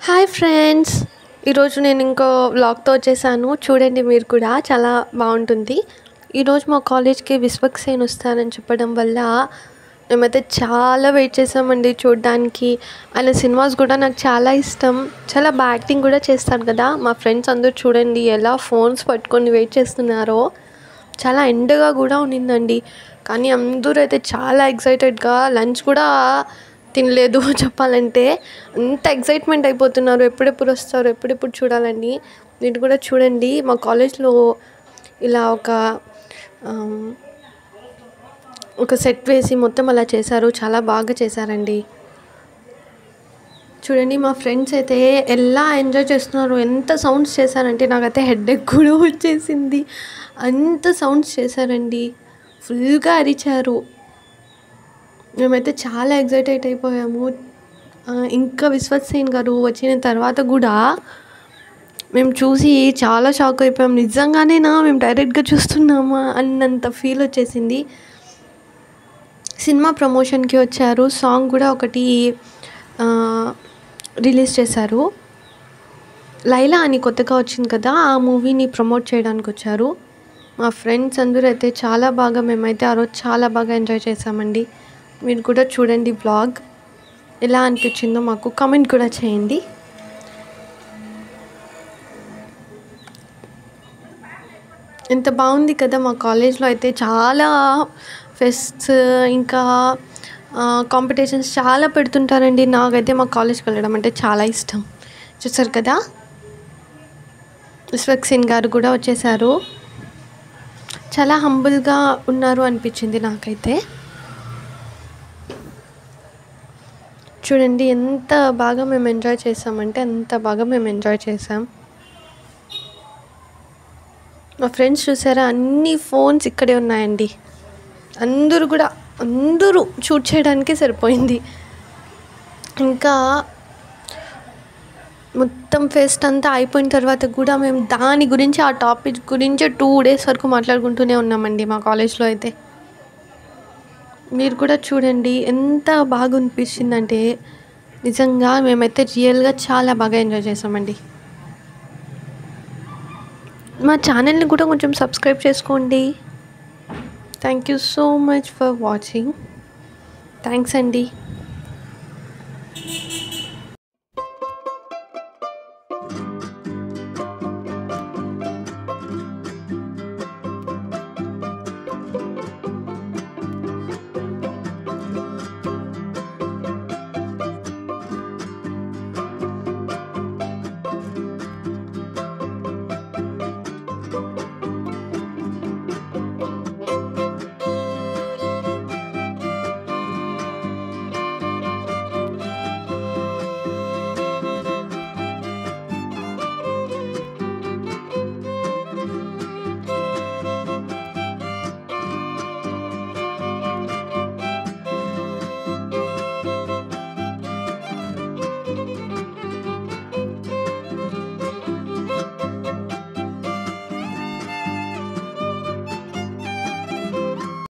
Hi friends, ఈరోజు నేను ఇంకో వ్లాగ్తో వచ్చేసాను. చూడండి, మీరు కూడా చాలా బాగుంటుంది. ఈరోజు మా కాలేజ్కి విశ్వక్సేన్ వస్తానని చెప్పడం వల్ల మేమైతే చాలా వెయిట్ చేసామండి చూడడానికి. ఆయన సినిమాస్ కూడా నాకు చాలా ఇష్టం. చాలా బాగా యాక్టింగ్ కూడా చేస్తాడు కదా. మా ఫ్రెండ్స్ అందరూ చూడండి ఎలా ఫోన్స్ పట్టుకొని వెయిట్ చేస్తున్నారో. చాలా ఎండగా కూడా ఉన్నిందండి, కానీ అందరూ అయితే చాలా ఎక్సైటెడ్గా లంచ్ కూడా తినలేదు చెప్పాలంటే. అంత ఎక్సైట్మెంట్ అయిపోతున్నారు, ఎప్పుడెప్పుడు వస్తారు, ఎప్పుడెప్పుడు చూడాలని. మీరు కూడా చూడండి, మా కాలేజ్లో ఇలా ఒక సెట్ వేసి మొత్తం అలా చేశారు. చాలా బాగా చేశారండి. చూడండి, మా ఫ్రెండ్స్ అయితే ఎలా ఎంజాయ్ చేస్తున్నారు. ఎంత సౌండ్స్ చేశారంటే నాకైతే హెడేక్ కూడా వచ్చేసింది. అంత సౌండ్స్ చేశారండి, ఫుల్గా అరిచారు. మేమైతే చాలా ఎక్సైటెడ్ అయిపోయాము. ఇంకా విశ్వక్సేన్ గారు వచ్చిన తర్వాత కూడా మేము చూసి చాలా షాక్ అయిపోయాము. నిజంగానేనా మేము డైరెక్ట్గా చూస్తున్నామా అన్నంత ఫీల్ వచ్చేసింది. సినిమా ప్రమోషన్కి వచ్చారు. సాంగ్ కూడా ఒకటి రిలీజ్ చేశారు. లైలా అని కొత్తగా వచ్చింది కదా, ఆ మూవీని ప్రమోట్ చేయడానికి వచ్చారు. మా ఫ్రెండ్స్ అందరూ అయితే చాలా బాగా, మేమైతే ఆ రోజు చాలా బాగా ఎంజాయ్ చేసామండి. మీరు కూడా చూడండి వ్లాగ్. ఎలా అనిపించిందో మాకు కామెంట్ కూడా చేయండి. ఎంత బాగుంది కదా. మా కాలేజ్లో అయితే చాలా ఫెస్ట్స్ ఇంకా కాంపిటీషన్స్ చాలా పెడుతుంటారండి. నాకైతే మా కాలేజ్కి వెళ్ళడం అంటే చాలా ఇష్టం. చూసారు కదా, విశ్వక్సేన్ గారు కూడా వచ్చేసారు. చాలా హంబుల్గా ఉన్నారు అనిపించింది నాకైతే. చూడండి ఎంత బాగా మేము ఎంజాయ్ చేసామంటే అంత బాగా మేము ఎంజాయ్ చేసాం. మా ఫ్రెండ్స్ చూసారా, అన్ని ఫోన్స్ ఇక్కడే ఉన్నాయండి. అందరూ షూట్ చేయడానికే సరిపోయింది. ఇంకా మొత్తం ఫెస్ట్ అంతా అయిపోయిన తర్వాత కూడా మేము దాని గురించి, ఆ టాపిక్ గురించి 2 days వరకు మాట్లాడుకుంటూనే ఉన్నామండి మా కాలేజ్లో అయితే. మీరు కూడా చూడండి ఎంత బాగా అనిపించిందంటే. నిజంగా మేమైతే రియల్గా చాలా బాగా ఎంజాయ్ చేసామండి. మా ఛానల్ని కూడా కొంచెం సబ్స్క్రైబ్ చేసుకోండి. Thank you so much for watching. Thanks అండి.